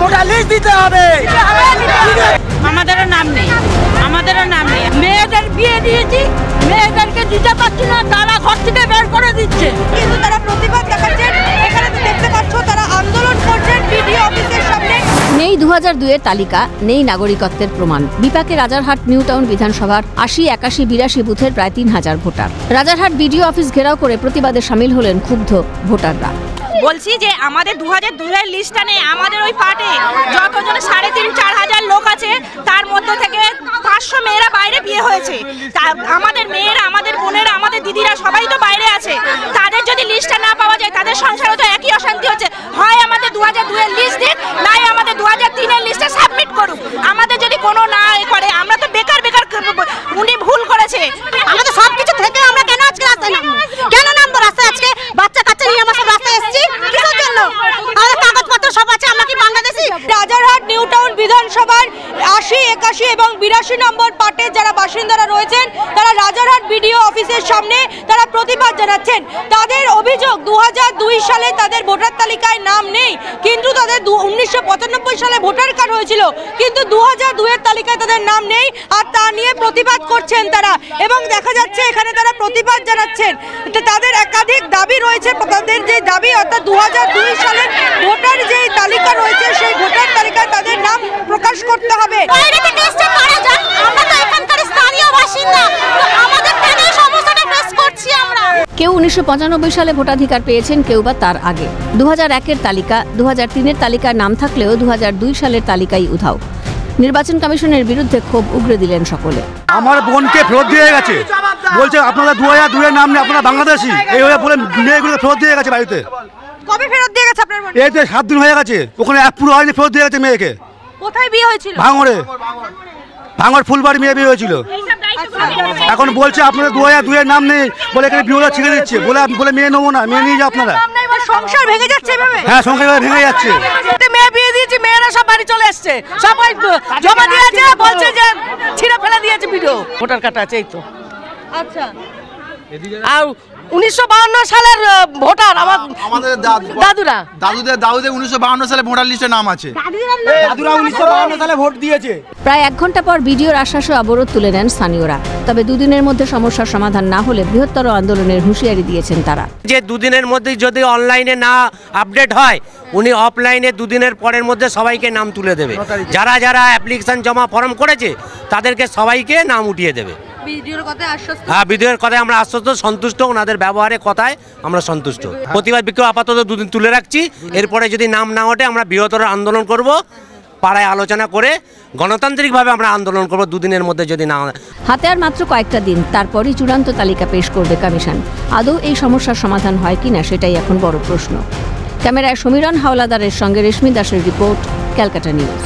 Voter list দিতে হবে। আমাদেরও নাম নেই, আমাদেরও নাম নেই। মেয়েদের বিয়ে দিয়েছি, মেয়েদেরকে দিতে পারছি না, তারা ঘর থেকে বের করে দিচ্ছে। কিন্তু তারা প্রতিবাদ দেখাচ্ছেন। এখানে তো দেখতে পাচ্ছ তারা আন্দোলন করছেন বিডিও অফিসের সামনে। নেই 2002-এর তালিকা, নেই নাগরিকত্বের প্রমাণ। বিপাকে রাজারহাট নিউ টাউন বিধানসভার 80, 81, 82 বুথের প্রায় 3000 ভোটার। রাজারহাট বিডিও অফিস ঘেরাও করে প্রতিবাদে সামিল হলেন ক্ষুব্ধ ভোটাররা। বলছি যে আমাদের 2002-এর লিস্টটা নেই। আমাদের ওই পার্টে যতজন 3,500-4 হাজার লোক আছে তার মধ্যে থেকে 500 মেয়েরা বাইরে বিয়ে হয়েছে। আমাদের মেয়েরা, আমাদের বোনেরা, আমাদের দিদিরা সবাই তো বাইরে আছে। তাদের যদি লিস্টটা না পাওয়া যায় তাদের সংসারে তো একই অশান্তি হচ্ছে। হয় আমাদের 2002-এর লিস্ট দিন, নাই আমাদের 2003-এর লিস্টে সাবমিট করুক। আমাদের যদি কোনো না করে, আমরা তো বেকার বেকার, উনি ভুল করেছে। আমাদের সবকিছু থেকে আমরা কেন আজকে রাস্তায় নামবো? কেন নামবো রাস্তায় আজকে? বাচ্চা কাচ্চা নিয়ে আমরা সব রাস্তায় এসেছি কিসের জন্য? আমাদের কাগজপত্র সব আছে, আমরা কি বাংলাদেশি? রাজারহাট নিউ টাউন বিধানসভার 80, 81 এবং 82 নম্বর পার্টের যারা বাসিন্দারা রয়েছেন তারা রাজারহাট বিডিও অফিসের সামনে তারা প্রতিবাদ জানাচ্ছেন। তাদের অভিযোগ 2002 সালে তাদের ভোটার তালিকায় নাম নেই, কিন্তু তাদের 1995 সালে ভোটার কার্ড হয়েছিল, কিন্তু 2002-এর তালিকায় তাদের নাম নেই। আর তা নিয়ে প্রতিবাদ করছেন তারা, এবং দেখা যাচ্ছে এখানে তারা প্রতিবাদ জানাচ্ছেন। তাদের একাধিক দাবি রয়েছে। তাদের যে দাবি, অর্থাৎ 2002 সালের ভোটার যে তালিকা রয়েছে সেই ভোটার তালিকায় তাদের নাম প্রকাশ করতে হবে। কেউ 1995 সালে ভোটাধিকার পেয়েছেন, কেউ বা তার আগে। 2001-এর তালিকা, 2003-এর তালিকার নাম থাকলেও 2002 সালের তালিকাই উধাও। নির্বাচন কমিশনের বিরুদ্ধে ক্ষোভ উগরে দিলেন সকলে। আমার বোনকে ফেরত দিয়ে গেছে, বলছে আপনারা 2002-এর নাম নেই, আপনারা বাংলাদেশি, এইভাবে বলে মেয়েগুলোকে ফেরত দিয়ে গেছে বাড়িতে। কবে ফেরত দিয়ে গেছে আপনার বোন? এই তো 7 দিন হয়ে গেছে, ওখানে এক পুরো হয়নি, ফেরত দিয়ে গেছে মেয়েকে। কোথায় বিয়ে হয়েছিল? ভাঙড়ে, ভাঙড় ফুলবাড়ি মেয়ে বিয়ে হয়েছিল। এখন বলছে আপনারা 2002-এর নাম নেই বলে এখানে বিয়েটা ছেড়ে দিচ্ছে, বলে মেয়ে নেবো না, মেয়ে নিয়ে যা আপনারা। সংসার ভেঙে যাচ্ছে এভাবে? হ্যাঁ, সংসার ভেঙে যাচ্ছে। মেয়ে বিয়ে দিয়েছি, মেয়েরা সব বাড়ি চলে এসছে, সবাই জমা দিয়েছে, বলছে যে ছিঁড়ে ফেলে দিয়েছে ভিডিও। ভোটার কার্ড আছে এই তো। আচ্ছা, আর 1952 সালের ভোটার আমাদের দাদুদের 1952 সালে ভোটার লিস্টে নাম আছে। দাদুরা 1952 সালে ভোট দিয়েছে। প্রায় 1 ঘন্টা পর বিডিওর আশ্বাসে অবরোধ তুলে নেন স্থানীয়রা। তবে দুদিনের মধ্যে সমস্যার সমাধান না হলে বৃহত্তর আন্দোলনের হুঁশিয়ারি দিয়েছেন তারা। যে দুদিনের মধ্যে যদি অনলাইনে না আপডেট হয়, উনি অফলাইনে দুদিনের পরের মধ্যে সবাইকে নাম তুলে দেবে। যারা যারা অ্যাপ্লিকেশন জমা ফর্ম করেছে তাদেরকে সবাইকে নাম উঠিয়ে দেবে। হ্যাঁ, বিডিওর কথায় আমরা আশ্বস্ত, সন্তুষ্ট, ওনাদের ব্যবহারের কথায় আমরা সন্তুষ্ট। প্রতিবাদ বিক্ষোভ আপাতত 2 দিন তুলে রাখছি। এরপরে যদি নাম না ওঠে আমরা বৃহত্তর আন্দোলন করব, পাড়ায় আলোচনা করে গণতান্ত্রিকভাবে আমরা আন্দোলন করব 2 দিনের মধ্যে যদি না। হাতে আর মাত্র কয়েকটা দিন, তারপরই চূড়ান্ত তালিকা পেশ করবে কমিশন। আদৌ এই সমস্যার সমাধান হয় কিনা সেটাই এখন বড় প্রশ্ন। ক্যামেরায় সমীরণ হাওলাদারের সঙ্গে রেশমি দাসের রিপোর্ট, ক্যালকাটা নিউজ।